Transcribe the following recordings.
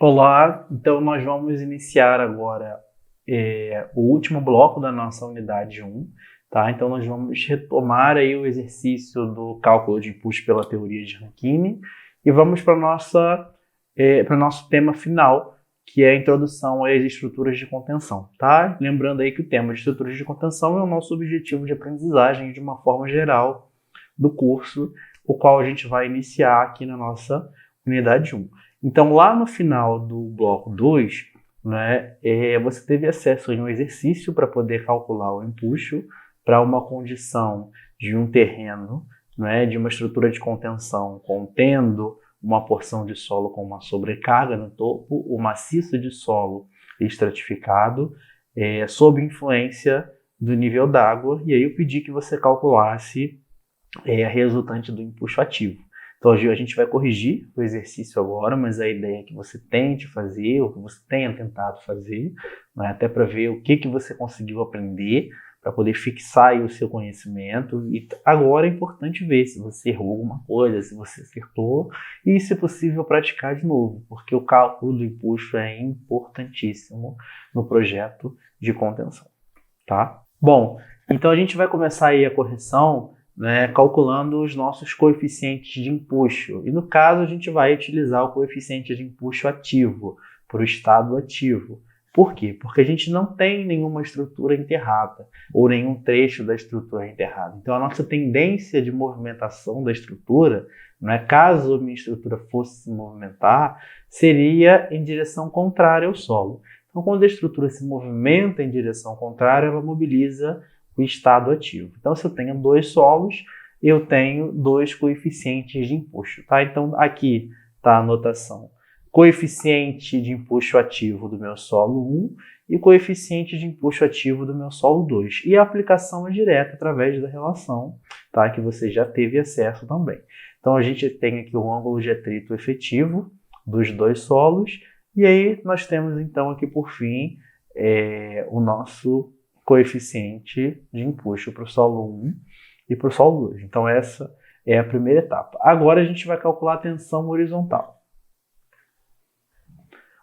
Olá, então nós vamos iniciar agora o último bloco da nossa unidade 1, tá? Então nós vamos retomar aí o exercício do cálculo de impulso pela teoria de Rankine e vamos para o nosso tema final, que é a introdução às estruturas de contenção, tá? Lembrando aí que o tema de estruturas de contenção é o nosso objetivo de aprendizagem de uma forma geral do curso, o qual a gente vai iniciar aqui na nossa unidade 1. Então, lá no final do bloco 2, né, você teve acesso a um exercício para poder calcular o empuxo para uma condição de um terreno, né, de uma estrutura de contenção contendo uma porção de solo com uma sobrecarga no topo, o maciço de solo estratificado, sob influência do nível d'água, e aí eu pedi que você calculasse a resultante do empuxo ativo. Então, hoje a gente vai corrigir o exercício agora, mas a ideia é que você tente fazer, ou que você tenha tentado fazer, né, até para ver o que você conseguiu aprender, para poder fixar aí o seu conhecimento. E agora é importante ver se você errou alguma coisa, se você acertou, e, se possível, praticar de novo, porque o cálculo do empuxo é importantíssimo no projeto de contenção, tá? Bom, então a gente vai começar aí a correção, né, calculando os nossos coeficientes de empuxo. E no caso, a gente vai utilizar o coeficiente de empuxo ativo, para o estado ativo. Por quê? Porque a gente não tem nenhuma estrutura enterrada, ou nenhum trecho da estrutura enterrada. Então, a nossa tendência de movimentação da estrutura, né, caso a minha estrutura fosse se movimentar, seria em direção contrária ao solo. Então, quando a estrutura se movimenta em direção contrária, ela mobiliza o estado ativo. Então, se eu tenho dois solos, eu tenho dois coeficientes de empuxo, tá? Então, aqui está a notação. Coeficiente de empuxo ativo do meu solo 1 e coeficiente de empuxo ativo do meu solo 2. E a aplicação é direta através da relação, tá? Que você já teve acesso também. Então, a gente tem aqui o ângulo de atrito efetivo dos dois solos. E aí, nós temos, então, aqui por fim, o nosso coeficiente de empuxo para o solo 1 e para o solo 2. Então, essa é a primeira etapa. Agora, a gente vai calcular a tensão horizontal.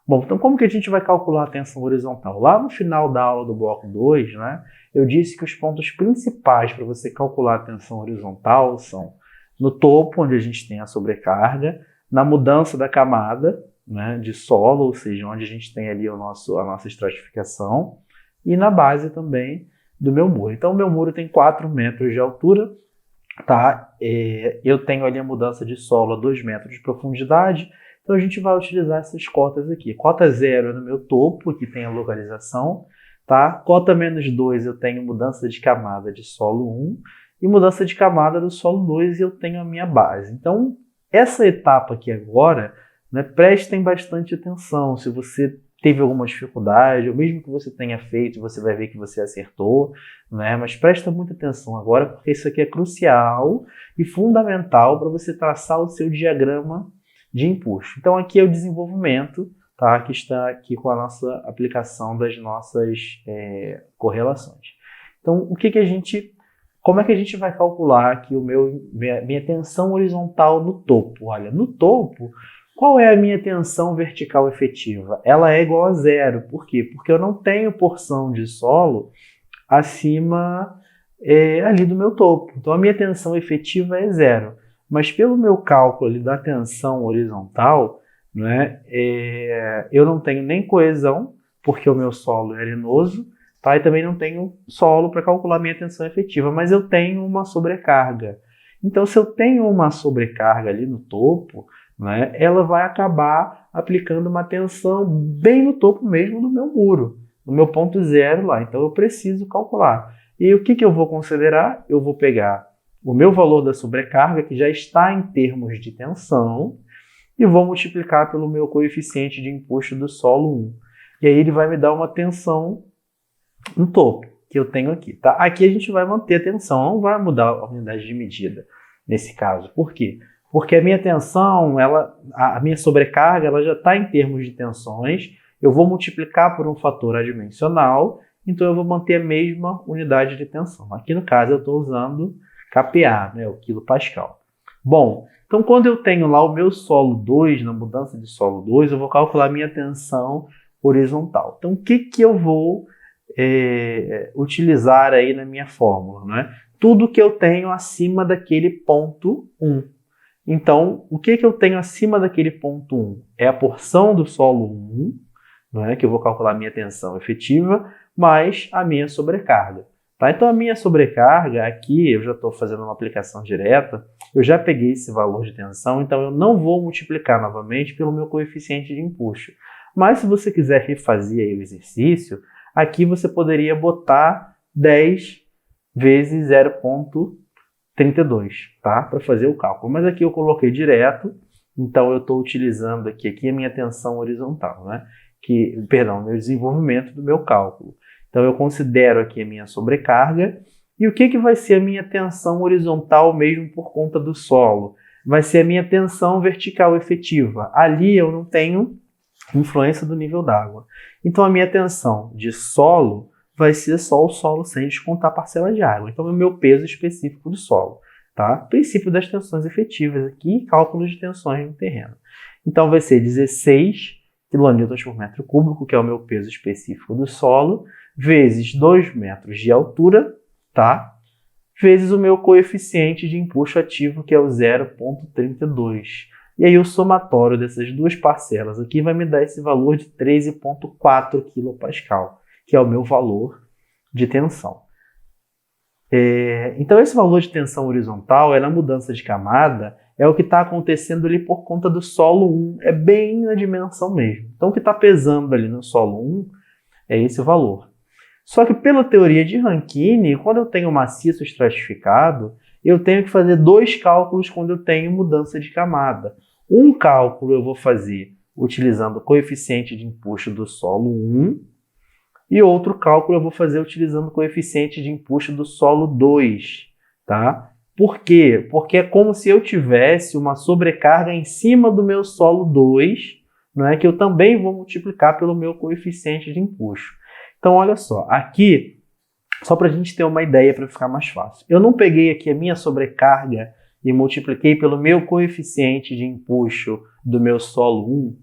Bom, então como que a gente vai calcular a tensão horizontal? Lá no final da aula do bloco 2, né, eu disse que os pontos principais para você calcular a tensão horizontal são no topo, onde a gente tem a sobrecarga, na mudança da camada, né, de solo, ou seja, onde a gente tem ali a nossa estratificação, e na base também do meu muro. Então, o meu muro tem 4 metros de altura, tá? Eu tenho ali a mudança de solo a 2 metros de profundidade, então a gente vai utilizar essas cotas aqui. Cota 0 é no meu topo, que tem a localização, tá? Cota menos 2 eu tenho mudança de camada de solo 1, e mudança de camada do solo 2 eu tenho a minha base. Então, essa etapa aqui agora, né, prestem bastante atenção. Se você teve alguma dificuldade, ou mesmo que você tenha feito, você vai ver que você acertou, né? Mas presta muita atenção agora, porque isso aqui é crucial e fundamental para você traçar o seu diagrama de empuxo. Então, aqui é o desenvolvimento, tá? Que está aqui com a nossa aplicação das nossas correlações. Então, como é que a gente vai calcular aqui minha tensão horizontal no topo? Olha, no topo, qual é a minha tensão vertical efetiva? Ela é igual a 0. Por quê? Porque eu não tenho porção de solo acima ali do meu topo. Então, a minha tensão efetiva é 0. Mas pelo meu cálculo ali da tensão horizontal, né, eu não tenho nem coesão, porque o meu solo é arenoso, tá? E também não tenho solo para calcular minha tensão efetiva, mas eu tenho uma sobrecarga. Então, se eu tenho uma sobrecarga ali no topo, né, ela vai acabar aplicando uma tensão bem no topo mesmo do meu muro, no meu ponto 0 lá. Então, eu preciso calcular. E o que eu vou considerar? Eu vou pegar o meu valor da sobrecarga, que já está em termos de tensão, e vou multiplicar pelo meu coeficiente de empuxo do solo 1. E aí ele vai me dar uma tensão no topo, que eu tenho aqui. Tá? Aqui a gente vai manter a tensão, não vai mudar a unidade de medida nesse caso. Por quê? Porque a minha tensão, a minha sobrecarga, ela já está em termos de tensões, eu vou multiplicar por um fator adimensional, então eu vou manter a mesma unidade de tensão. Aqui no caso eu estou usando kPa, né, o quilopascal. Bom, Então, quando eu tenho lá o meu solo 2, na mudança de solo 2, eu vou calcular minha tensão horizontal. Então, o que eu vou utilizar aí na minha fórmula, não é? Tudo que eu tenho acima daquele ponto 1. Então, o que eu tenho acima daquele ponto 1? É a porção do solo 1, não é? Que eu vou calcular a minha tensão efetiva, mais a minha sobrecarga. Tá? Então, a minha sobrecarga, aqui eu já estou fazendo uma aplicação direta, eu já peguei esse valor de tensão, então eu não vou multiplicar novamente pelo meu coeficiente de empuxo. Mas se você quiser refazer aí o exercício, aqui você poderia botar 10 vezes 0,32, tá? Para fazer o cálculo. Mas aqui eu coloquei direto, então eu estou utilizando aqui a minha tensão horizontal, né? Meu desenvolvimento do meu cálculo. Então eu considero aqui a minha sobrecarga. E o que vai ser a minha tensão horizontal mesmo por conta do solo? Vai ser a minha tensão vertical efetiva. Ali eu não tenho influência do nível d'água. Então a minha tensão de solo vai ser só o solo sem descontar a parcela de água. Então é o meu peso específico do solo. Tá? Princípio das tensões efetivas aqui, cálculo de tensões no terreno. Então vai ser 16 kN por metro cúbico, que é o meu peso específico do solo, vezes 2 metros de altura, tá? Vezes o meu coeficiente de empuxo ativo, que é o 0,32. E aí o somatório dessas duas parcelas aqui vai me dar esse valor de 13,4 kPa, que é o meu valor de tensão. Então esse valor de tensão horizontal, na mudança de camada, é o que está acontecendo ali por conta do solo 1, é bem na dimensão mesmo. Então o que está pesando ali no solo 1 é esse valor. Só que pela teoria de Rankine, quando eu tenho maciço estratificado, eu tenho que fazer 2 cálculos quando eu tenho mudança de camada. Um cálculo eu vou fazer utilizando o coeficiente de empuxo do solo 1, e outro cálculo eu vou fazer utilizando o coeficiente de empuxo do solo 2, tá? Por quê? Porque é como se eu tivesse uma sobrecarga em cima do meu solo 2, não é? Que eu também vou multiplicar pelo meu coeficiente de empuxo. Então, olha só, aqui, só para a gente ter uma ideia para ficar mais fácil. Eu não peguei aqui a minha sobrecarga e multipliquei pelo meu coeficiente de empuxo do meu solo 1.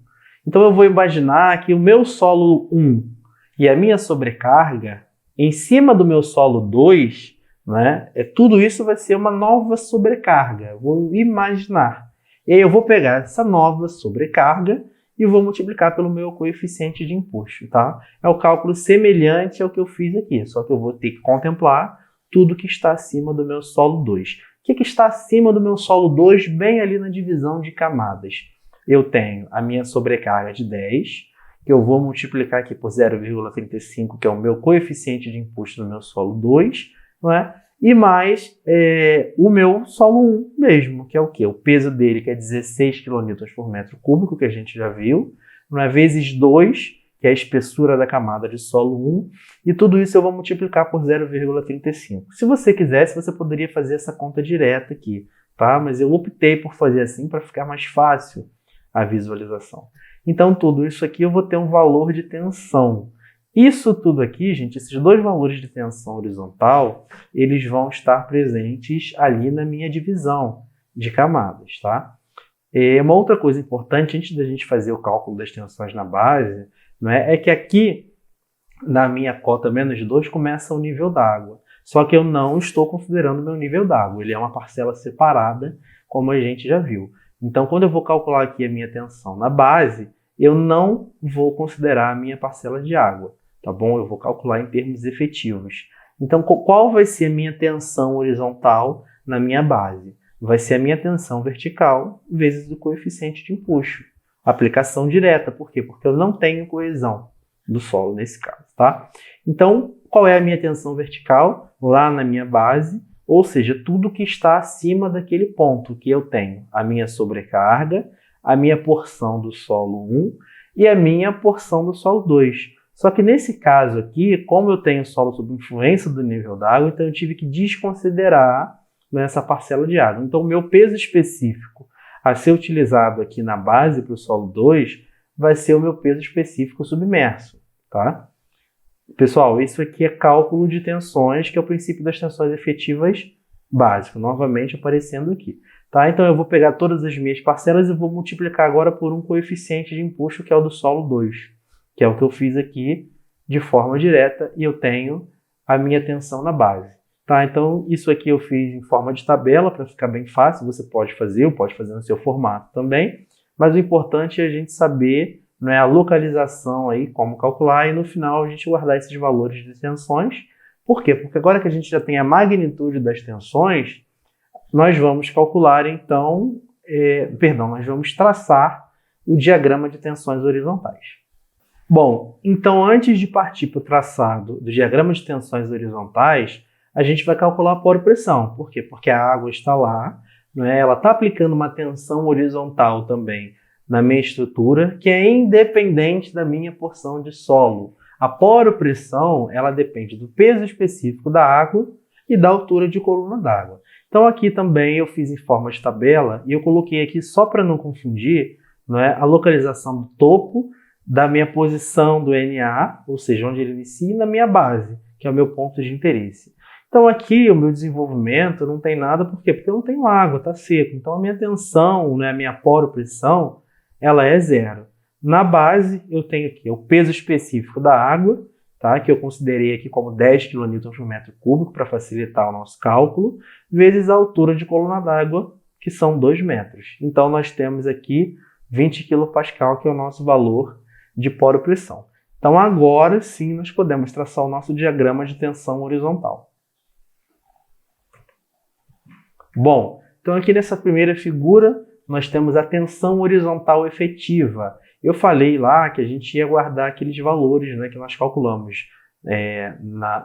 Então, eu vou imaginar que o meu solo 1 e a minha sobrecarga em cima do meu solo 2, né, tudo isso vai ser uma nova sobrecarga. Vou imaginar. E aí eu vou pegar essa nova sobrecarga e vou multiplicar pelo meu coeficiente de empuxo, tá? É o cálculo semelhante ao que eu fiz aqui, só que eu vou ter que contemplar tudo que está acima do meu solo 2. O que está acima do meu solo 2, bem ali na divisão de camadas? Eu tenho a minha sobrecarga de 10, que eu vou multiplicar aqui por 0,35, que é o meu coeficiente de empuxo do meu solo 2, não é? E mais o meu solo 1 mesmo, que é o quê? O peso dele, que é 16 kN por metro cúbico, que a gente já viu, não é? Vezes 2, que é a espessura da camada de solo 1, e tudo isso eu vou multiplicar por 0,35. Se você quisesse, você poderia fazer essa conta direta aqui, tá? Mas eu optei por fazer assim para ficar mais fácil a visualização. Então, tudo isso aqui eu vou ter um valor de tensão. Isso tudo aqui, gente, esses dois valores de tensão horizontal, eles vão estar presentes ali na minha divisão de camadas, tá? E uma outra coisa importante, antes da gente fazer o cálculo das tensões na base, é que aqui, na minha cota menos 2, começa o nível d'água. Só que eu não estou considerando o meu nível d'água, ele é uma parcela separada, como a gente já viu. Então, quando eu vou calcular aqui a minha tensão na base, eu não vou considerar a minha parcela de água, tá bom? Eu vou calcular em termos efetivos. Então, qual vai ser a minha tensão horizontal na minha base? Vai ser a minha tensão vertical vezes o coeficiente de empuxo. Aplicação direta, por quê? Porque eu não tenho coesão do solo nesse caso, tá? Então, qual é a minha tensão vertical? Lá na minha base, ou seja, tudo que está acima daquele ponto que eu tenho. A minha sobrecarga, a minha porção do solo 1 e a minha porção do solo 2. Só que nesse caso aqui, como eu tenho solo sob influência do nível d'água, então eu tive que desconsiderar essa parcela de água. Então o meu peso específico a ser utilizado aqui na base para o solo 2 vai ser o meu peso específico submerso, tá? Pessoal, isso aqui é cálculo de tensões, que é o princípio das tensões efetivas básico, novamente aparecendo aqui. Tá? Então eu vou pegar todas as minhas parcelas e vou multiplicar agora por um coeficiente de empuxo, que é o do solo 2, que é o que eu fiz aqui de forma direta, e eu tenho a minha tensão na base. Tá? Então isso aqui eu fiz em forma de tabela para ficar bem fácil, você pode fazer, ou pode fazer no seu formato também, mas o importante é a gente saber, né, a localização aí, como calcular, e no final a gente guardar esses valores de tensões. Por quê? Porque agora que a gente já tem a magnitude das tensões, nós vamos calcular então, nós vamos traçar o diagrama de tensões horizontais. Bom, então antes de partir para o traçado do diagrama de tensões horizontais, a gente vai calcular a poro-pressão. Por quê? Porque a água está lá, né? Ela está aplicando uma tensão horizontal também na minha estrutura, que é independente da minha porção de solo. A poro-pressão, ela depende do peso específico da água e da altura de coluna d'água. Então aqui também eu fiz em forma de tabela e eu coloquei aqui só para não confundir, né, a localização do topo da minha posição do NA, ou seja, onde ele inicia, na minha base, que é o meu ponto de interesse. Então aqui o meu desenvolvimento não tem nada, por quê? Porque eu não tenho água, está seco. Então a minha tensão, né, a minha poro-pressão, ela é zero. Na base eu tenho aqui o peso específico da água, tá, que eu considerei aqui como 10 kN por metro cúbico para facilitar o nosso cálculo, vezes a altura de coluna d'água, que são 2 metros. Então nós temos aqui 20 kPa, que é o nosso valor de poro-pressão. Então agora sim nós podemos traçar o nosso diagrama de tensão horizontal. Bom, então aqui nessa primeira figura nós temos a tensão horizontal efetiva. Eu falei lá que a gente ia guardar aqueles valores, né, que nós calculamos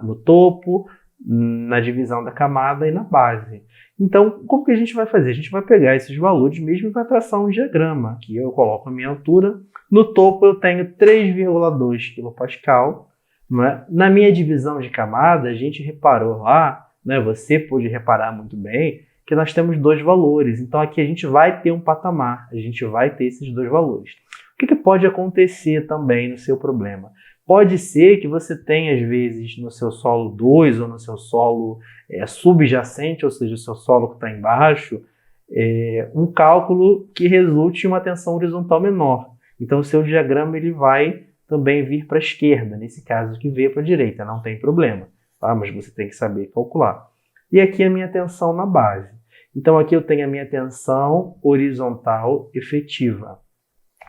no topo, na divisão da camada e na base. Então, como que a gente vai fazer? A gente vai pegar esses valores mesmo e vai traçar um diagrama. Aqui eu coloco a minha altura. No topo eu tenho 3,2 kPa. Né? Na minha divisão de camada, a gente reparou lá, né, você pôde reparar muito bem, que nós temos dois valores. Então aqui a gente vai ter um patamar, a gente vai ter esses dois valores. O que pode acontecer também no seu problema? Pode ser que você tenha, às vezes, no seu solo 2 ou no seu solo subjacente, ou seja, o seu solo que está embaixo, um cálculo que resulte em uma tensão horizontal menor. Então o seu diagrama ele vai também vir para a esquerda, nesse caso que veio para a direita, não tem problema, tá? Mas você tem que saber calcular. E aqui a minha tensão na base. Então aqui eu tenho a minha tensão horizontal efetiva.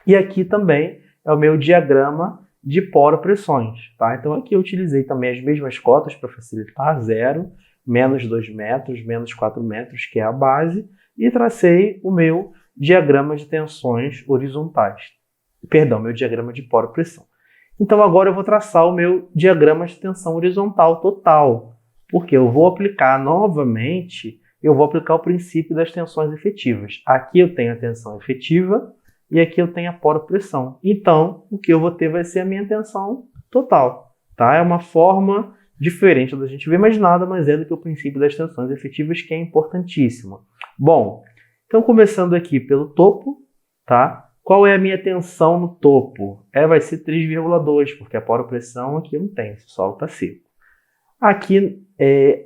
E aqui também é o meu diagrama de poro-pressões, tá? Então aqui eu utilizei também as mesmas cotas para facilitar, 0, menos 2 metros, menos 4 metros, que é a base, e tracei o meu diagrama de tensões horizontais. Perdão, meu diagrama de poro-pressão. Então agora eu vou traçar o meu diagrama de tensão horizontal total, porque eu vou aplicar novamente, eu vou aplicar o princípio das tensões efetivas. Aqui eu tenho a tensão efetiva e aqui eu tenho a poro-pressão. Então, o que eu vou ter vai ser a minha tensão total, tá? É uma forma diferente da gente ver, mas nada mais é do que o princípio das tensões efetivas, que é importantíssimo. Bom, então começando aqui pelo topo, tá? Qual é a minha tensão no topo? Vai ser 3,2, porque a poro-pressão aqui não tem, o solo está seco. Aqui,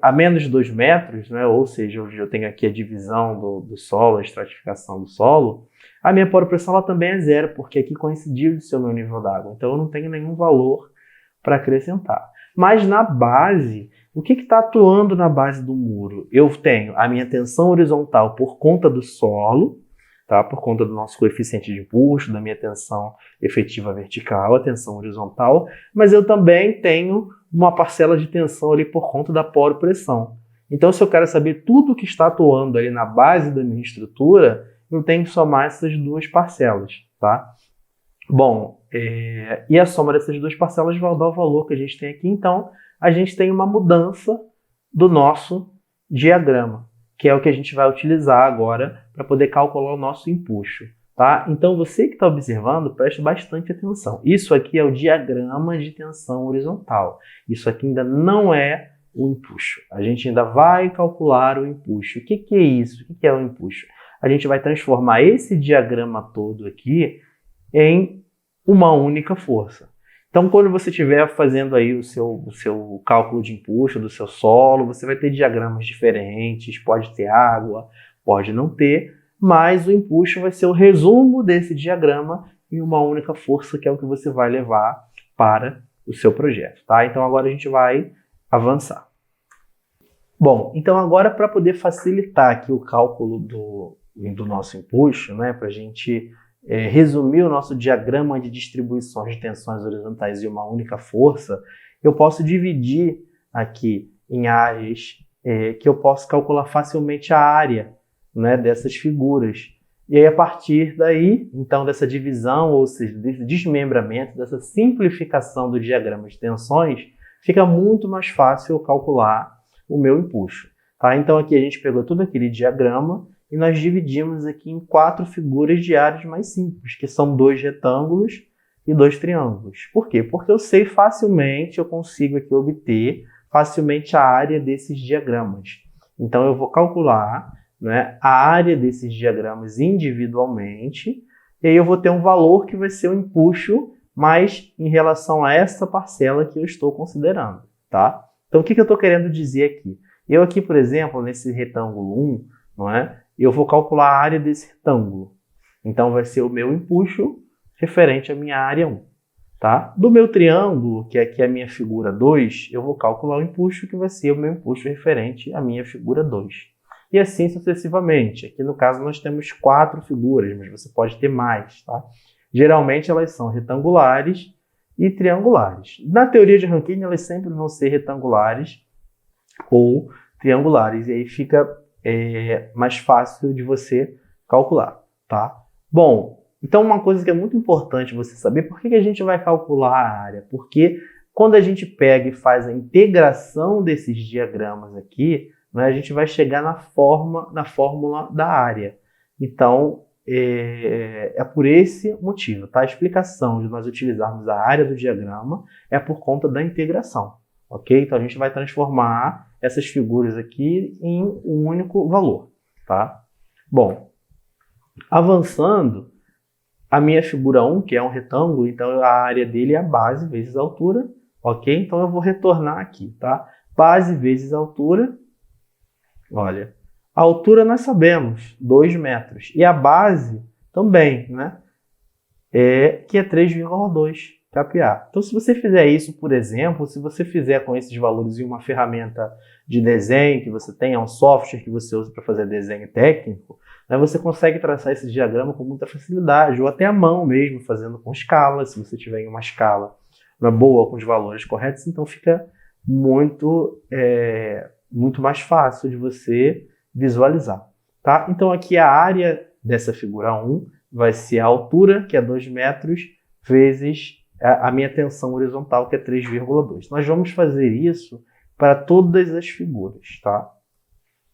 a menos de 2 metros, né, ou seja, onde eu tenho aqui a divisão do solo, a estratificação do solo, a minha poro-pressão ela também é zero, porque aqui coincidiu de ser o meu nível d'água. Então eu não tenho nenhum valor para acrescentar. Mas na base, o que está atuando na base do muro? Eu tenho a minha tensão horizontal por conta do solo, tá? Por conta do nosso coeficiente de empuxo, da minha tensão efetiva vertical, a tensão horizontal, mas eu também tenho uma parcela de tensão ali por conta da poro-pressão. Então, se eu quero saber tudo que está atuando ali na base da minha estrutura, eu tenho que somar essas duas parcelas, tá? Bom, e a soma dessas duas parcelas vai dar o valor que a gente tem aqui. Então, a gente tem uma mudança do nosso diagrama, que é o que a gente vai utilizar agora para poder calcular o nosso empuxo, tá? Então, você que está observando, preste bastante atenção. Isso aqui é o diagrama de tensão horizontal. Isso aqui ainda não é o empuxo. A gente ainda vai calcular o empuxo. O que é isso? O que é o empuxo? A gente vai transformar esse diagrama todo aqui em uma única força. Então, quando você estiver fazendo aí o seu cálculo de empuxo do seu solo, você vai ter diagramas diferentes, pode ter água, pode não ter, mas o empuxo vai ser o resumo desse diagrama em uma única força, que é o que você vai levar para o seu projeto, tá? Então agora a gente vai avançar. Bom, então agora para poder facilitar aqui o cálculo do nosso empuxo, né, para a gente resumir o nosso diagrama de distribuições de tensões horizontais em uma única força, eu posso dividir aqui em áreas que eu posso calcular facilmente a área, né, dessas figuras. E aí, a partir daí, então, dessa divisão, ou seja, desse desmembramento, dessa simplificação do diagrama de tensões, fica muito mais fácil eu calcular o meu empuxo. Tá? Então, aqui a gente pegou todo aquele diagrama e nós dividimos aqui em 4 figuras de áreas mais simples, que são 2 retângulos e 2 triângulos. Por quê? Porque eu sei facilmente, eu consigo aqui obter facilmente a área desses diagramas. Então, eu vou calcular, né, a área desses diagramas individualmente, e aí eu vou ter um valor que vai ser o empuxo, mas em relação a essa parcela que eu estou considerando, tá? Então, o que eu estou querendo dizer aqui? Eu aqui, por exemplo, nesse retângulo 1, não é? Eu vou calcular a área desse retângulo. Então, vai ser o meu empuxo referente à minha área 1. Tá? Do meu triângulo, que aqui é a minha figura 2, eu vou calcular o empuxo, que vai ser o meu empuxo referente à minha figura 2. E assim sucessivamente. Aqui no caso nós temos 4 figuras, mas você pode ter mais. Tá? Geralmente elas são retangulares e triangulares. Na teoria de Rankine elas sempre vão ser retangulares ou triangulares. E aí fica mais fácil de você calcular. Tá? Bom, então uma coisa que é muito importante você saber, por que a gente vai calcular a área? Porque quando a gente pega e faz a integração desses diagramas aqui, né, a gente vai chegar na fórmula da área. Então, é por esse motivo, tá? A explicação de nós utilizarmos a área do diagrama é por conta da integração, ok? Então, a gente vai transformar essas figuras aqui em um único valor, tá? Bom, avançando, a minha figura 1, que é um retângulo, então a área dele é a base vezes a altura, ok? Então, eu vou retornar aqui, tá? Base vezes a altura. Olha, a altura nós sabemos, 2 metros. E a base também, né? Que é 3,2 kPa. Então, se você fizer isso, por exemplo, se você fizer com esses valores em uma ferramenta de desenho que você tenha, um software que você usa para fazer desenho técnico, né, você consegue traçar esse diagrama com muita facilidade, ou até à mão mesmo, fazendo com escala, se você tiver em uma escala boa, com os valores corretos, então fica muito mais fácil de você visualizar, tá? Então aqui a área dessa figura 1 vai ser a altura, que é 2 metros, vezes a minha tensão horizontal, que é 3,2. Nós vamos fazer isso para todas as figuras, tá?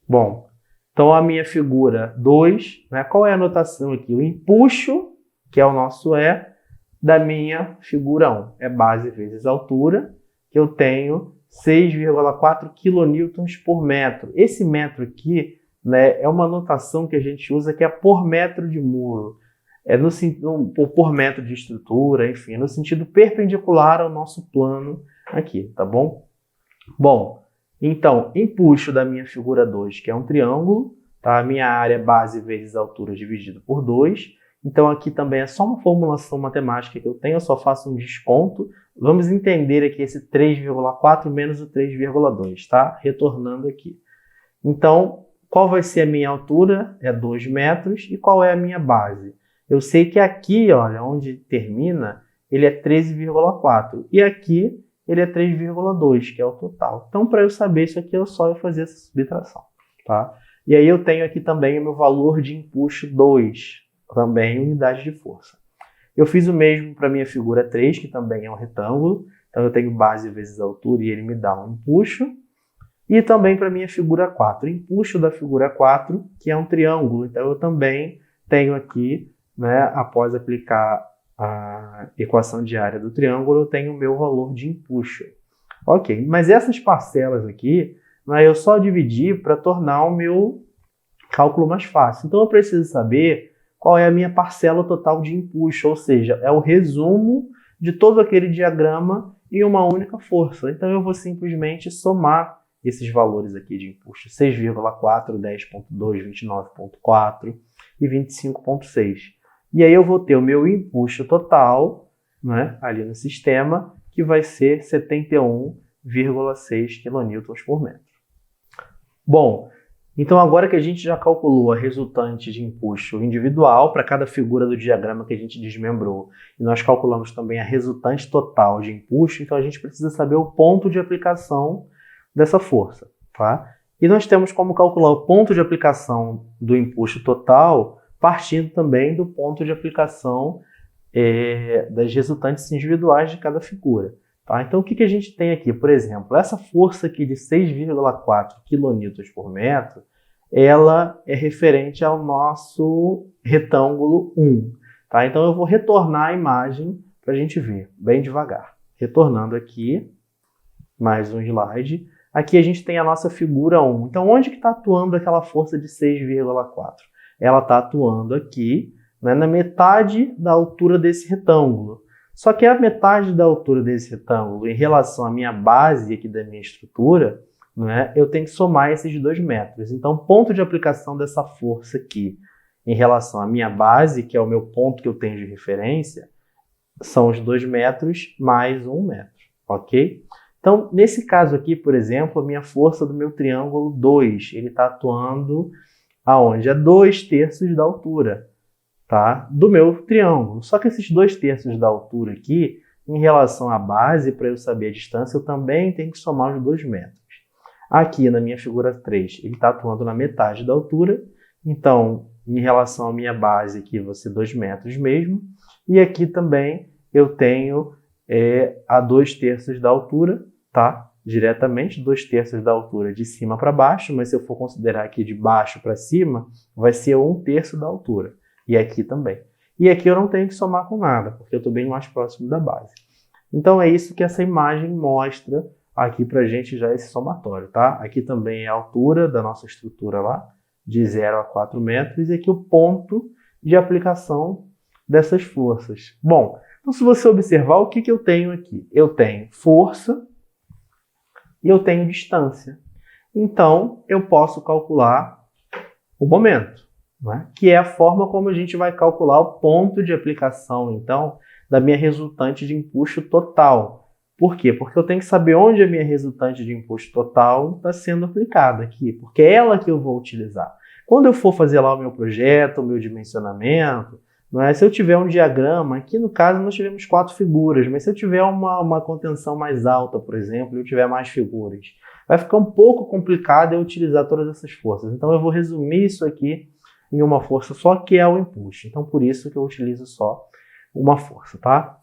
Bom, então a minha figura 2, né, qual é a notação aqui? O empuxo, que é o nosso da minha figura 1, é base vezes altura, que eu tenho 6,4 kN por metro. Esse metro aqui, né, é uma notação que a gente usa que é por metro de muro. Por metro de estrutura, enfim, no sentido perpendicular ao nosso plano aqui, tá bom? Bom, então, empuxo da minha figura 2, que é um triângulo, tá? A minha área base vezes altura dividido por 2. Então, aqui também é só uma formulação matemática que eu tenho, eu só faço um desconto. Vamos entender aqui esse 3,4 menos o 3,2, tá? Retornando aqui. Então, qual vai ser a minha altura? É 2 metros. E qual é a minha base? Eu sei que aqui, olha, onde termina, ele é 13,4. E aqui, ele é 3,2, que é o total. Então, para eu saber isso aqui, é só eu fazer essa subtração, tá? E aí eu tenho aqui também o meu valor de empuxo 2, também unidade de força. Eu fiz o mesmo para a minha figura 3, que também é um retângulo. Então, eu tenho base vezes altura e ele me dá um empuxo. E também para a minha figura 4. O empuxo da figura 4, que é um triângulo. Então, eu também tenho aqui, né, após aplicar a equação de área do triângulo, eu tenho o meu valor de empuxo. Ok, mas essas parcelas aqui, né, eu só dividi para tornar o meu cálculo mais fácil. Então, eu preciso saber qual é a minha parcela total de empuxo, ou seja, é o resumo de todo aquele diagrama em uma única força. Então, eu vou simplesmente somar esses valores aqui de empuxo, 6,4, 10,2, 29,4 e 25,6. E aí eu vou ter o meu empuxo total, né, ali no sistema, que vai ser 71,6 kN por metro. Bom, então agora que a gente já calculou a resultante de empuxo individual para cada figura do diagrama que a gente desmembrou, e nós calculamos também a resultante total de empuxo, então a gente precisa saber o ponto de aplicação dessa força, tá? E nós temos como calcular o ponto de aplicação do empuxo total partindo também do ponto de aplicação das resultantes individuais de cada figura. Tá? Então, o que a gente tem aqui? Por exemplo, essa força aqui de 6,4 kN por metro, ela é referente ao nosso retângulo 1. Tá? Então, eu vou retornar a imagem para a gente ver, bem devagar. Retornando aqui, mais um slide. Aqui a gente tem a nossa figura 1. Então, onde que está atuando aquela força de 6,4? Ela está atuando aqui, né, na metade da altura desse retângulo. Só que a metade da altura desse retângulo, em relação à minha base aqui da minha estrutura, né, eu tenho que somar esses 2 metros. Então, o ponto de aplicação dessa força aqui, em relação à minha base, que é o meu ponto que eu tenho de referência, são os 2 metros mais 1 metro, ok? Então, nesse caso aqui, por exemplo, a minha força do meu triângulo 2, ele está atuando aonde? A 2/3 da altura, tá? Do meu triângulo. Só que esses 2/3 da altura aqui, em relação à base, para eu saber a distância, eu também tenho que somar os 2 metros. Aqui na minha figura 3, ele está atuando na metade da altura, então, em relação à minha base aqui, vai ser 2 metros mesmo. E aqui também eu tenho a 2/3 da altura, tá? Diretamente, 2/3 da altura de cima para baixo, mas se eu for considerar aqui de baixo para cima, vai ser 1/3 da altura. E aqui também. E aqui eu não tenho que somar com nada, porque eu estou bem mais próximo da base. Então é isso que essa imagem mostra aqui para a gente já esse somatório, tá? Aqui também é a altura da nossa estrutura lá, de 0 a 4 metros, e aqui o ponto de aplicação dessas forças. Bom, então se você observar, o que eu tenho aqui? Eu tenho força e eu tenho distância. Então, eu posso calcular o momento, né? Que é a forma como a gente vai calcular o ponto de aplicação, então, da minha resultante de empuxo total. Por quê? Porque eu tenho que saber onde a minha resultante de empuxo total está sendo aplicada aqui, porque é ela que eu vou utilizar. Quando eu for fazer lá o meu projeto, o meu dimensionamento, não é? Se eu tiver um diagrama, aqui no caso nós tivemos 4 figuras, mas se eu tiver uma contenção mais alta, por exemplo, e eu tiver mais figuras, vai ficar um pouco complicado eu utilizar todas essas forças. Então eu vou resumir isso aqui em uma força só, que é o empuxo. Então por isso que eu utilizo só uma força, tá?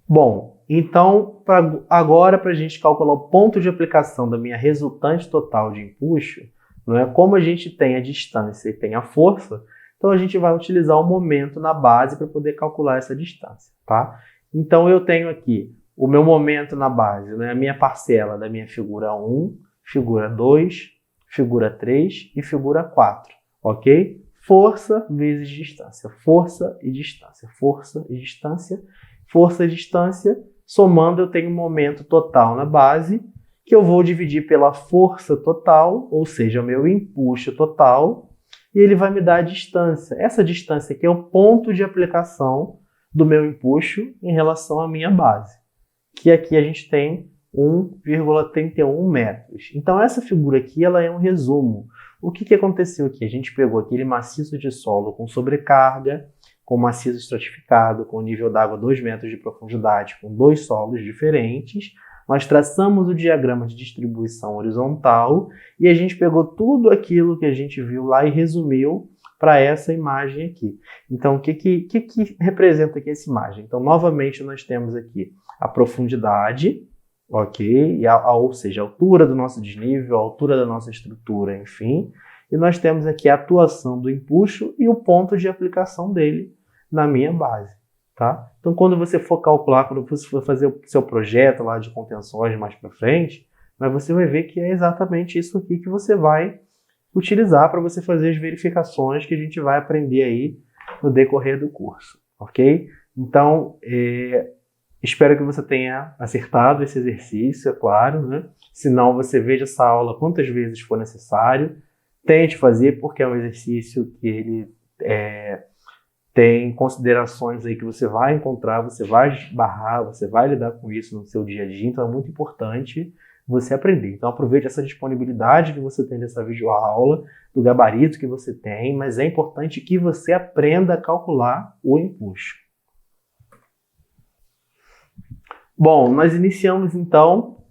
Bom, então agora para a gente calcular o ponto de aplicação da minha resultante total de empuxo, não é? Como a gente tem a distância e tem a força, então a gente vai utilizar o momento na base para poder calcular essa distância, tá? Então eu tenho aqui o meu momento na base, né? A minha parcela da minha figura 1, figura 2, figura 3 e figura 4, ok? Força vezes distância, força e distância, força e distância, força e distância, somando eu tenho o momento total na base, que eu vou dividir pela força total, ou seja, o meu empuxo total, e ele vai me dar a distância. Essa distância aqui é o ponto de aplicação do meu empuxo em relação à minha base, que aqui a gente tem 1,31 metros. Então essa figura aqui ela é um resumo. O que aconteceu aqui? A gente pegou aquele maciço de solo com sobrecarga, com maciço estratificado, com nível d'água 2 metros de profundidade, com 2 solos diferentes. Nós traçamos o diagrama de distribuição horizontal e a gente pegou tudo aquilo que a gente viu lá e resumiu para essa imagem aqui. Então, o que representa aqui essa imagem? Então, novamente, nós temos aqui a profundidade, ok? Ou seja, a altura do nosso desnível, a altura da nossa estrutura, enfim. E nós temos aqui a atuação do empuxo e o ponto de aplicação dele na minha base. Tá? Então, quando você for calcular, quando você for fazer o seu projeto lá de contenções mais para frente, você vai ver que é exatamente isso aqui que você vai utilizar para você fazer as verificações que a gente vai aprender aí no decorrer do curso, ok? Então, Espero que você tenha acertado esse exercício, é claro, né? Se não, você veja essa aula quantas vezes for necessário. Tente fazer, porque é um exercício que ele tem considerações aí que você vai encontrar, você vai esbarrar, você vai lidar com isso no seu dia a dia, então é muito importante você aprender. Então aproveite essa disponibilidade que você tem dessa videoaula, do gabarito que você tem, mas é importante que você aprenda a calcular o empuxo. Bom, nós iniciamos então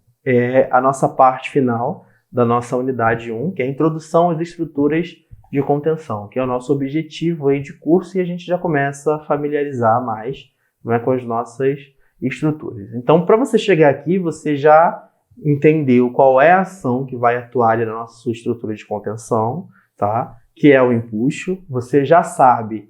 a nossa parte final da nossa unidade 1, que é a introdução às estruturas de contenção, que é o nosso objetivo aí de curso, e a gente já começa a familiarizar mais, né, com as nossas estruturas. Então, para você chegar aqui, você já entendeu qual é a ação que vai atuar ali na nossa sua estrutura de contenção, tá? Que é o empuxo. Você já sabe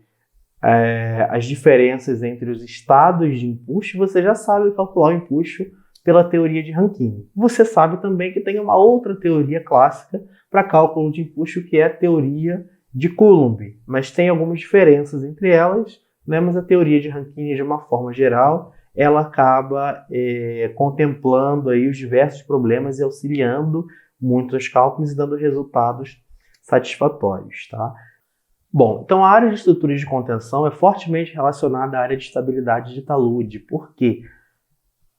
as diferenças entre os estados de empuxo, você já sabe calcular o empuxo pela teoria de Rankine. Você sabe também que tem uma outra teoria clássica para cálculo de empuxo, que é a teoria de Coulomb, mas tem algumas diferenças entre elas, né? Mas a teoria de Rankine, de uma forma geral, ela acaba contemplando aí os diversos problemas e auxiliando muito os cálculos e dando resultados satisfatórios, tá? Bom, então a área de estruturas de contenção é fortemente relacionada à área de estabilidade de talude. Por quê?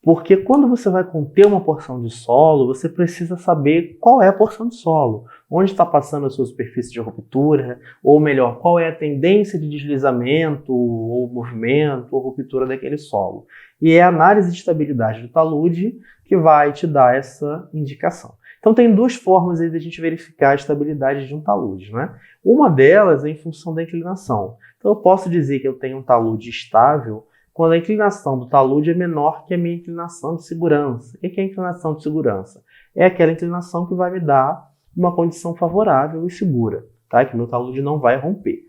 Porque quando você vai conter uma porção de solo, você precisa saber qual é a porção de solo, onde está passando a sua superfície de ruptura, ou melhor, qual é a tendência de deslizamento, ou movimento, ou ruptura daquele solo. E é a análise de estabilidade do talude que vai te dar essa indicação. Então tem duas formas aí de a gente verificar a estabilidade de um talude, né? Uma delas é em função da inclinação. Então eu posso dizer que eu tenho um talude estável quando a inclinação do talude é menor que a minha inclinação de segurança. O que é a inclinação de segurança? É aquela inclinação que vai me dar uma condição favorável e segura, tá? Que meu talude não vai romper.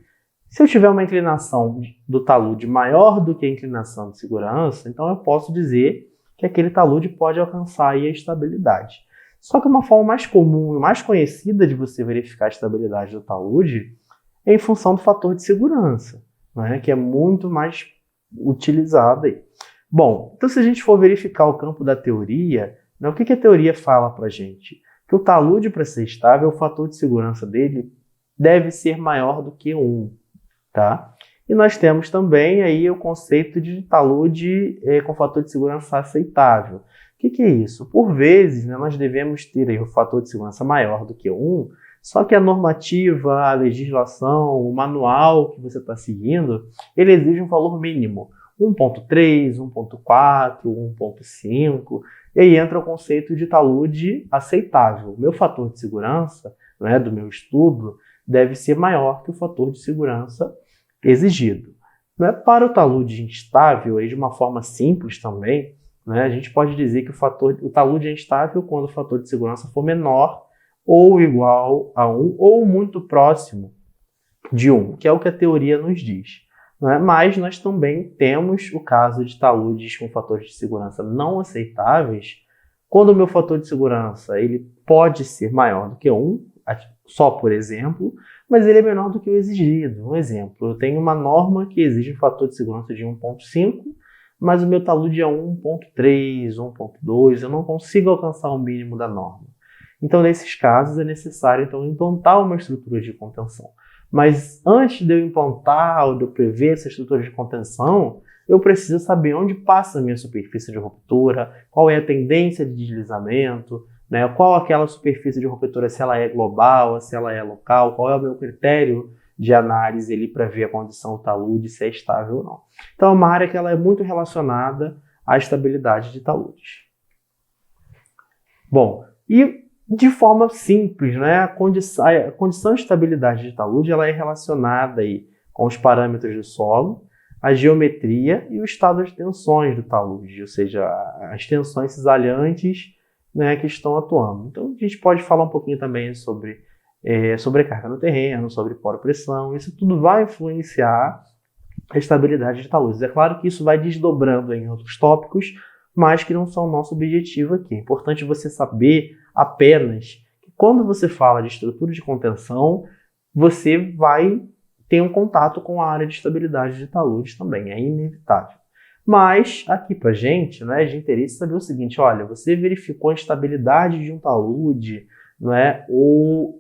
Se eu tiver uma inclinação do talude maior do que a inclinação de segurança, então eu posso dizer que aquele talude pode alcançar aí a estabilidade. Só que uma forma mais comum e mais conhecida de você verificar a estabilidade do talude é em função do fator de segurança, né? Que é muito mais utilizada aí. Bom, então se a gente for verificar o campo da teoria, né, o que a teoria fala para a gente? Que o talude, para ser estável, o fator de segurança dele deve ser maior do que 1, tá? E nós temos também aí o conceito de talude com fator de segurança aceitável. O que é isso? Por vezes, né, nós devemos ter aí o fator de segurança maior do que 1, só que a normativa, a legislação, o manual que você está seguindo, ele exige um valor mínimo, 1.3, 1.4, 1.5, e aí entra o conceito de talude aceitável. O meu fator de segurança, né, do meu estudo, deve ser maior que o fator de segurança exigido. Né? Para o talude instável, aí de uma forma simples também, né, a gente pode dizer que o talude é instável quando o fator de segurança for menor ou igual a 1, ou muito próximo de 1, que é o que a teoria nos diz. Né? Mas nós também temos o caso de taludes com fatores de segurança não aceitáveis, quando o meu fator de segurança ele pode ser maior do que 1, só por exemplo, mas ele é menor do que o exigido. Um exemplo, eu tenho uma norma que exige um fator de segurança de 1.5, mas o meu talude é 1.3, 1.2, eu não consigo alcançar o mínimo da norma. Então, nesses casos, é necessário então, implantar uma estrutura de contenção. Mas antes de eu implantar ou de eu prever essa estrutura de contenção, eu preciso saber onde passa a minha superfície de ruptura, qual é a tendência de deslizamento, né, qual aquela superfície de ruptura, se ela é global, se ela é local, qual é o meu critério de análise para ver a condição do talude, se é estável ou não. Então, é uma área que ela é muito relacionada à estabilidade de taludes. Bom, e de forma simples, né? A condição de estabilidade de talude ela é relacionada aí com os parâmetros do solo, a geometria e o estado de tensões do talude, ou seja, as tensões cisalhantes, né, que estão atuando. Então, a gente pode falar um pouquinho também sobre sobrecarga no terreno, sobre poropressão. Isso tudo vai influenciar a estabilidade de taludes. É claro que isso vai desdobrando em outros tópicos, mas que não são o nosso objetivo aqui. É importante você saber apenas que quando você fala de estrutura de contenção, você vai ter um contato com a área de estabilidade de taludes também, é inevitável. Mas aqui para a gente, não é de interesse saber o seguinte: olha, você verificou a estabilidade de um talude, não é? Ou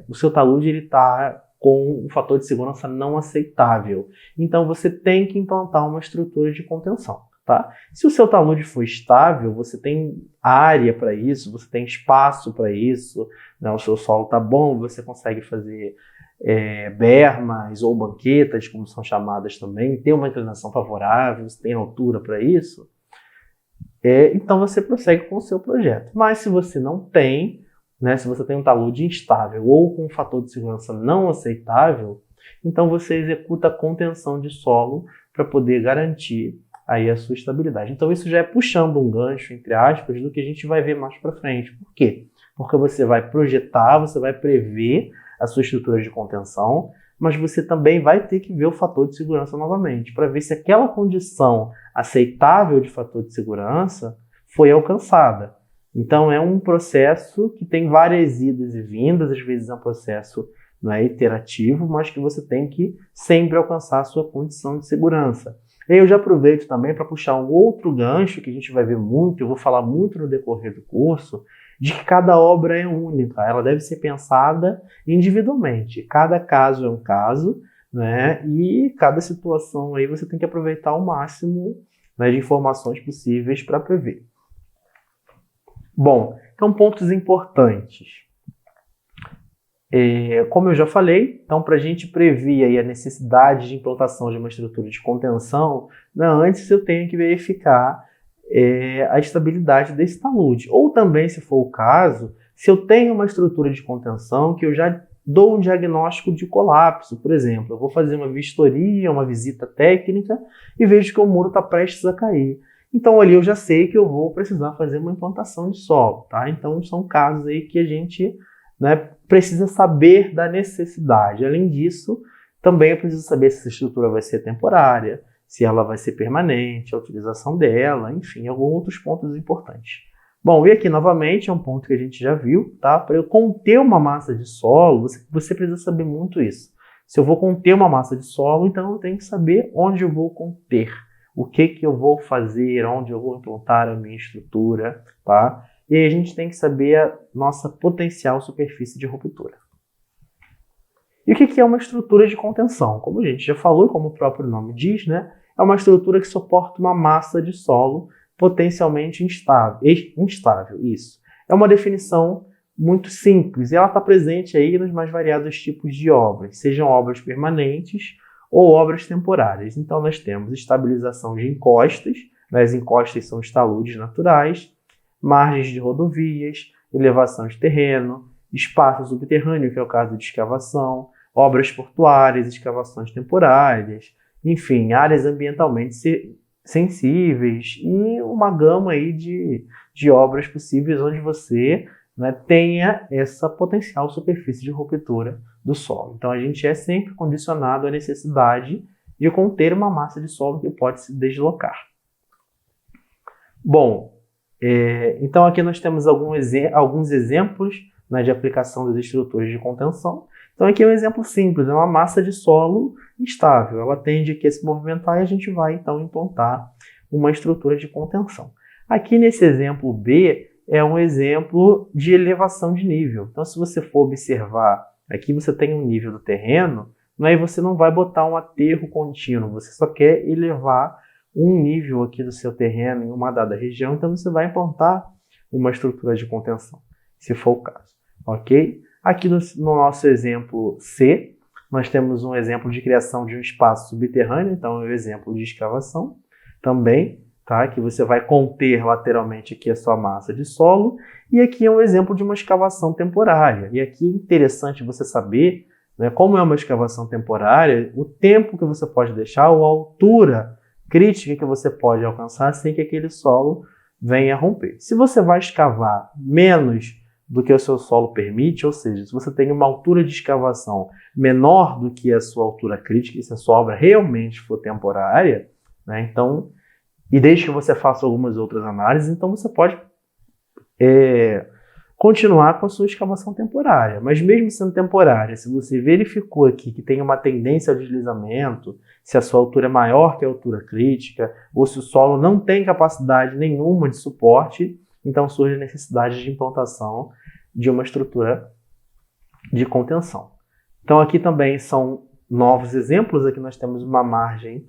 o seu talude está com um fator de segurança não aceitável. Então você tem que implantar uma estrutura de contenção. Tá? Se o seu talude for estável, você tem área para isso, você tem espaço para isso, né? O seu solo está bom, você consegue fazer bermas ou banquetas, como são chamadas também, tem uma inclinação favorável, você tem altura para isso, então você prossegue com o seu projeto. Mas se você não tem, né, se você tem um talude instável ou com um fator de segurança não aceitável, então você executa a contenção de solo para poder garantir aí a sua estabilidade. Então isso já é puxando um gancho, entre aspas, do que a gente vai ver mais para frente. Por quê? Porque você vai projetar, você vai prever a sua estrutura de contenção, mas você também vai ter que ver o fator de segurança novamente, para ver se aquela condição aceitável de fator de segurança foi alcançada. Então é um processo que tem várias idas e vindas, às vezes é um processo não é iterativo, mas que você tem que sempre alcançar a sua condição de segurança. E eu já aproveito também para puxar um outro gancho que a gente vai ver muito, eu vou falar muito no decorrer do curso, de que cada obra é única, ela deve ser pensada individualmente. Cada caso é um caso, né? E cada situação aí você tem que aproveitar o máximo, né, de informações possíveis para prever. Bom, então pontos importantes. Como eu já falei, então para a gente prever aí a necessidade de implantação de uma estrutura de contenção, né, antes eu tenho que verificar a estabilidade desse talude. Ou também, se for o caso, se eu tenho uma estrutura de contenção que eu já dou um diagnóstico de colapso, por exemplo, eu vou fazer uma vistoria, uma visita técnica e vejo que o muro está prestes a cair. Então ali eu já sei que eu vou precisar fazer uma implantação de solo, tá? Então são casos aí que a gente, né, precisa saber da necessidade. Além disso, também eu preciso saber se essa estrutura vai ser temporária, se ela vai ser permanente, a utilização dela, enfim, alguns outros pontos importantes. Bom, e aqui novamente é um ponto que a gente já viu, tá? Para eu conter uma massa de solo, você precisa saber muito isso. Se eu vou conter uma massa de solo, então eu tenho que saber onde eu vou conter, o que eu vou fazer, onde eu vou implantar a minha estrutura, tá? E aí a gente tem que saber a nossa potencial superfície de ruptura. E o que é uma estrutura de contenção? Como a gente já falou, como o próprio nome diz, né? É uma estrutura que suporta uma massa de solo potencialmente instável. Isso. É uma definição muito simples e ela está presente aí nos mais variados tipos de obras, sejam obras permanentes ou obras temporárias. Então nós temos estabilização de encostas, né? As encostas são os taludes naturais, margens de rodovias, elevação de terreno, espaço subterrâneo, que é o caso de escavação, obras portuárias, escavações temporárias, enfim, áreas ambientalmente sensíveis e uma gama aí de obras possíveis onde você, né, tenha essa potencial superfície de ruptura do solo. Então a gente é sempre condicionado à necessidade de conter uma massa de solo que pode se deslocar. Bom, então aqui nós temos alguns exemplos, né, de aplicação das estruturas de contenção. Então aqui é um exemplo simples, é uma massa de solo instável, ela tende a se movimentar e a gente vai então implantar uma estrutura de contenção. Aqui nesse exemplo B é um exemplo de elevação de nível. Então se você for observar, aqui você tem um nível do terreno, né, e você não vai botar um aterro contínuo, você só quer elevar um nível aqui do seu terreno em uma dada região, então você vai implantar uma estrutura de contenção, se for o caso, ok? Aqui no nosso exemplo C, nós temos um exemplo de criação de um espaço subterrâneo, então é um exemplo de escavação também, tá? Que você vai conter lateralmente aqui a sua massa de solo, e aqui é um exemplo de uma escavação temporária. E aqui é interessante você saber, né, como é uma escavação temporária, o tempo que você pode deixar ou a altura crítica que você pode alcançar sem que aquele solo venha a romper. Se você vai escavar menos do que o seu solo permite, ou seja, se você tem uma altura de escavação menor do que a sua altura crítica, e se a sua obra realmente for temporária, né, então, e desde que você faça algumas outras análises, então você pode continuar com a sua escavação temporária. Mas mesmo sendo temporária, se você verificou aqui que tem uma tendência ao deslizamento, se a sua altura é maior que a altura crítica, ou se o solo não tem capacidade nenhuma de suporte, então surge a necessidade de implantação de uma estrutura de contenção. Então aqui também são novos exemplos. Aqui nós temos uma margem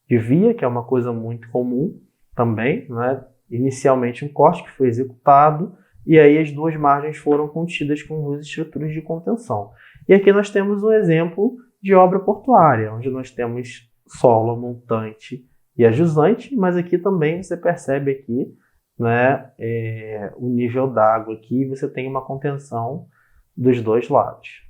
de via, que é uma coisa muito comum também, né? Inicialmente um corte que foi executado, e aí as duas margens foram contidas com duas estruturas de contenção. E aqui nós temos um exemplo de obra portuária, onde nós temos solo, montante e a jusante, mas aqui também você percebe aqui, né, o nível d'água aqui, você tem uma contenção dos dois lados.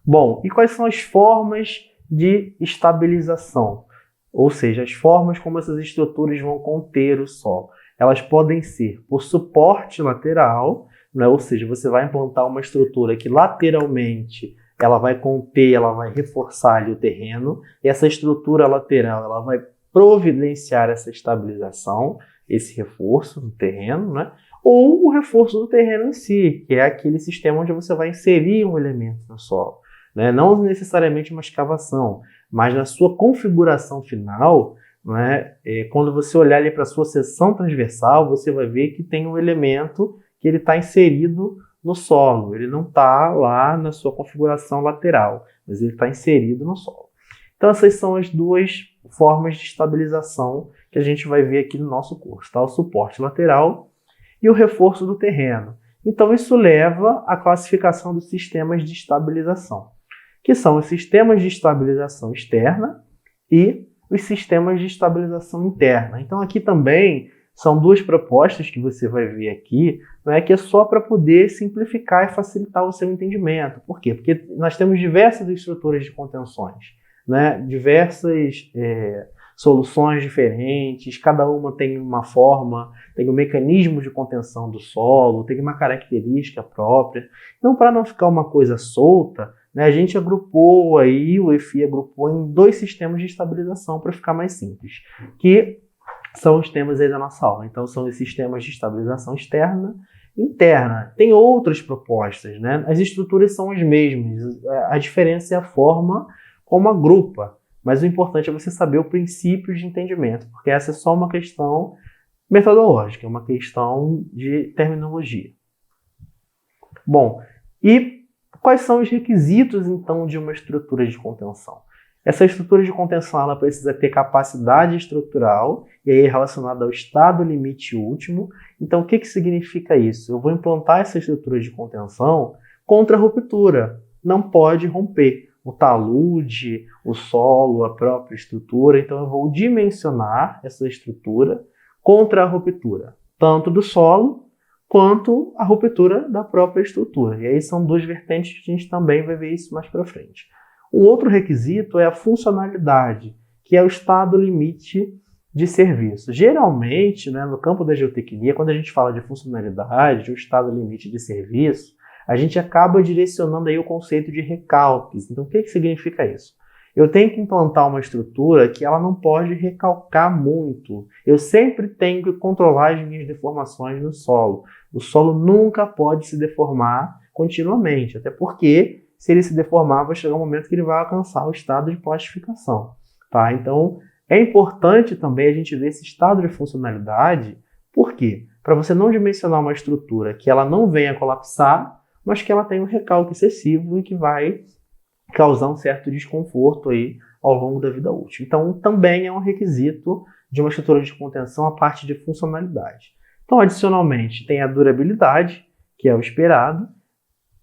Bom, e quais são as formas de estabilização? Ou seja, as formas como essas estruturas vão conter o solo. Elas podem ser por suporte lateral, né? Ou seja, você vai implantar uma estrutura que lateralmente ela vai conter, ela vai reforçar ali o terreno, e essa estrutura lateral ela vai providenciar essa estabilização, esse reforço no terreno, né? Ou o reforço do terreno em si, que é aquele sistema onde você vai inserir um elemento no solo, né? Não necessariamente uma escavação, mas na sua configuração final, né? Quando você olhar ali para a sua seção transversal, você vai ver que tem um elemento que ele está inserido no solo, ele não está lá na sua configuração lateral, mas ele está inserido no solo. Então essas são as duas formas de estabilização que a gente vai ver aqui no nosso curso, tá? O suporte lateral e o reforço do terreno. Então isso leva à classificação dos sistemas de estabilização, que são os sistemas de estabilização externa e os sistemas de estabilização interna. Então aqui também são duas propostas que você vai ver aqui, né, que é só para poder simplificar e facilitar o seu entendimento. Por quê? Porque nós temos diversas estruturas de contenções, né, diversas soluções diferentes, cada uma tem uma forma, tem um mecanismo de contenção do solo, tem uma característica própria. Então, para não ficar uma coisa solta, né, a gente agrupou aí, o EFI agrupou em dois sistemas de estabilização para ficar mais simples, que são os temas aí da nossa aula. Então, são os sistemas de estabilização externa e interna. Tem outras propostas, né? As estruturas são as mesmas, a diferença é a forma como agrupa, mas o importante é você saber o princípio de entendimento, porque essa é só uma questão metodológica, é uma questão de terminologia. Bom, e quais são os requisitos, então, de uma estrutura de contenção? Essa estrutura de contenção ela precisa ter capacidade estrutural, e aí relacionada ao estado limite último. Então, o que significa isso? Eu vou implantar essa estrutura de contenção contra a ruptura. Não pode romper o talude, o solo, a própria estrutura. Então, eu vou dimensionar essa estrutura contra a ruptura, tanto do solo quanto a ruptura da própria estrutura. E aí são duas vertentes que a gente também vai ver isso mais para frente. Um outro requisito é a funcionalidade, que é o estado limite de serviço. Geralmente, né, no campo da geotecnia, quando a gente fala de funcionalidade, o estado limite de serviço, a gente acaba direcionando aí o conceito de recalques. Então, o que significa isso? Eu tenho que implantar uma estrutura que ela não pode recalcar muito. Eu sempre tenho que controlar as minhas deformações no solo. O solo nunca pode se deformar continuamente, até porque se ele se deformar, vai chegar um momento que ele vai alcançar o estado de plastificação, tá? Então, é importante também a gente ver esse estado de funcionalidade. Por quê? Para você não dimensionar uma estrutura que ela não venha colapsar, mas que ela tenha um recalque excessivo e que vai causar um certo desconforto aí ao longo da vida útil. Então, também é um requisito de uma estrutura de contenção a parte de funcionalidade. Então, adicionalmente, tem a durabilidade, que é o esperado,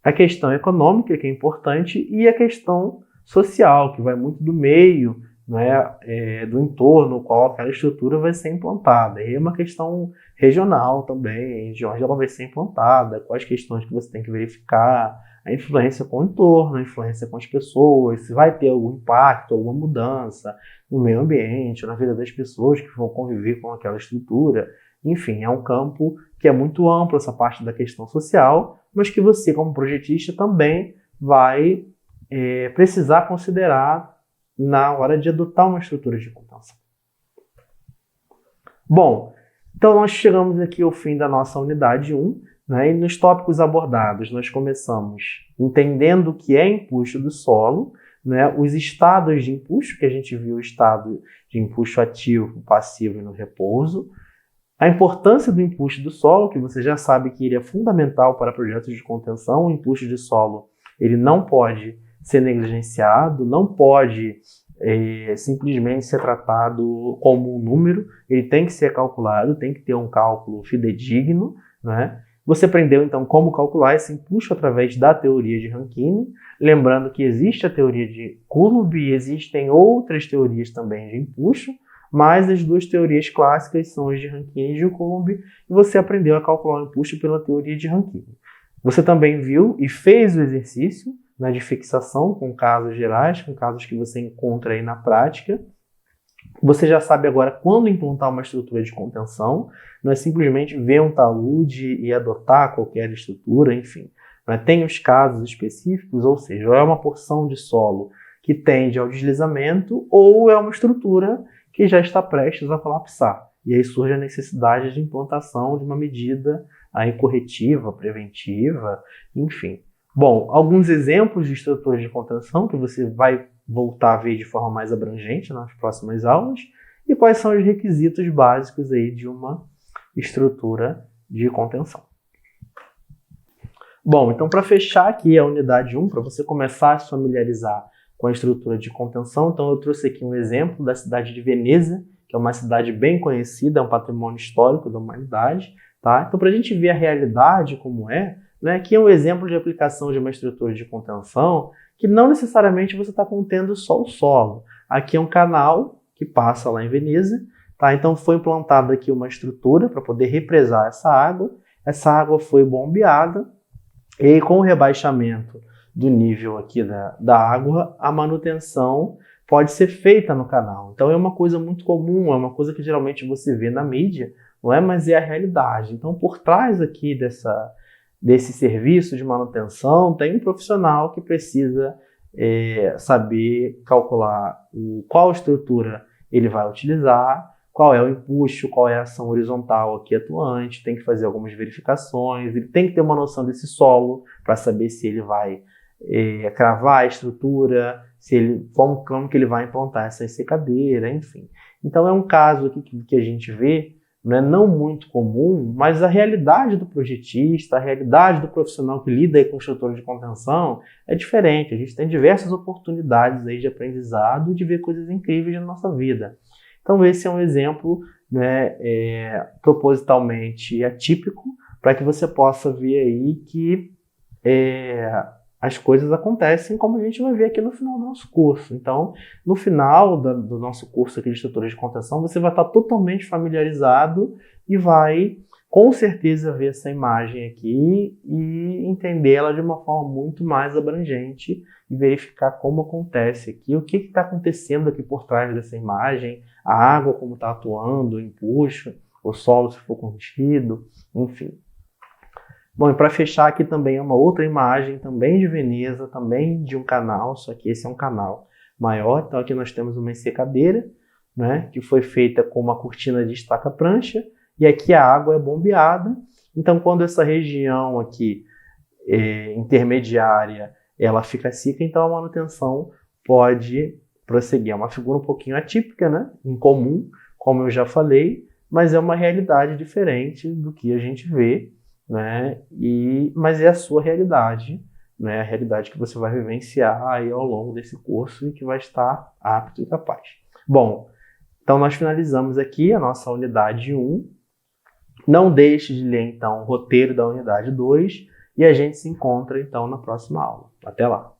a questão econômica, que é importante, e a questão social, que vai muito do meio, né, do entorno no qual aquela estrutura vai ser implantada. E é uma questão regional também, de onde ela vai ser implantada, quais questões que você tem que verificar, a influência com o entorno, a influência com as pessoas, se vai ter algum impacto, alguma mudança no meio ambiente, na vida das pessoas que vão conviver com aquela estrutura. Enfim, é um campo que é muito amplo, essa parte da questão social, mas que você, como projetista, também vai precisar considerar na hora de adotar uma estrutura de contenção. Bom, Então, nós chegamos aqui ao fim da nossa unidade 1, né? E nos tópicos abordados, nós começamos entendendo o que é empuxo do solo, né? Os estados de empuxo, que a gente viu o estado de empuxo ativo, passivo e no repouso. A importância do empuxo do solo, que você já sabe que ele é fundamental para projetos de contenção. O empuxo de solo ele não pode ser negligenciado, não pode simplesmente ser tratado como um número, ele tem que ser calculado, tem que ter um cálculo fidedigno, né? Você aprendeu então como calcular esse empuxo através da teoria de Rankine, lembrando que existe a teoria de Coulomb e existem outras teorias também de empuxo, mas as duas teorias clássicas são as de Rankine e de Coulomb, e você aprendeu a calcular o empuxo pela teoria de Rankine. Você também viu e fez o exercício, né, de fixação com casos gerais, com casos que você encontra aí na prática. Você já sabe agora quando implantar uma estrutura de contenção, não é simplesmente ver um talude e adotar qualquer estrutura, enfim. Tem os casos específicos, ou seja, ou é uma porção de solo que tende ao deslizamento, ou é uma estrutura que já está prestes a colapsar. E aí surge a necessidade de implantação de uma medida aí corretiva, preventiva, enfim. Bom, alguns exemplos de estruturas de contenção que você vai voltar a ver de forma mais abrangente nas próximas aulas, e quais são os requisitos básicos aí de uma estrutura de contenção. Bom, então para fechar aqui a unidade 1, para você começar a se familiarizar com a estrutura de contenção, então eu trouxe aqui um exemplo da cidade de Veneza, que é uma cidade bem conhecida, é um patrimônio histórico da humanidade, tá? Então para a gente ver a realidade como é, né, aqui é um exemplo de aplicação de uma estrutura de contenção que não necessariamente você está contendo só o solo. Aqui é um canal que passa lá em Veneza, tá? Então foi implantada aqui uma estrutura para poder represar essa água foi bombeada, e aí, com o rebaixamento do nível aqui da água, a manutenção pode ser feita no canal. Então é uma coisa muito comum, é uma coisa que geralmente você vê na mídia, não é? Mas é a realidade. Então por trás aqui desse serviço de manutenção, tem um profissional que precisa saber calcular qual estrutura ele vai utilizar, qual é o empuxo, qual é a ação horizontal aqui atuante, tem que fazer algumas verificações, ele tem que ter uma noção desse solo para saber se ele vai cravar a estrutura, como que ele vai implantar essa ensecadeira, enfim. Então é um caso aqui que a gente vê, não muito comum, mas a realidade do projetista, a realidade do profissional que lida aí com estrutura de contenção é diferente. A gente tem diversas oportunidades aí de aprendizado e de ver coisas incríveis na nossa vida. Então esse é um exemplo, né, propositalmente atípico, para que você possa ver aí que as coisas acontecem como a gente vai ver aqui no final do nosso curso. Então, no final do nosso curso aqui de estrutura de contenção, você vai estar totalmente familiarizado e vai, com certeza, ver essa imagem aqui e entender ela de uma forma muito mais abrangente e verificar como acontece aqui, o que está acontecendo aqui por trás dessa imagem, a água como está atuando, o empuxo, o solo se for contido, enfim. Bom, e para fechar aqui também é uma outra imagem, também de Veneza, também de um canal, só que esse é um canal maior. Então aqui nós temos uma ensecadeira, né, que foi feita com uma cortina de estaca-prancha, e aqui a água é bombeada. Então quando essa região aqui intermediária, ela fica seca, então a manutenção pode prosseguir. É uma figura um pouquinho atípica, né, incomum, como eu já falei, mas é uma realidade diferente do que a gente vê, né? Mas é a sua realidade, né? A realidade que você vai vivenciar aí ao longo desse curso e que vai estar apto e capaz. Bom, então nós finalizamos aqui a nossa unidade 1. Não deixe de ler então o roteiro da unidade 2 e a gente se encontra então na próxima aula. Até lá!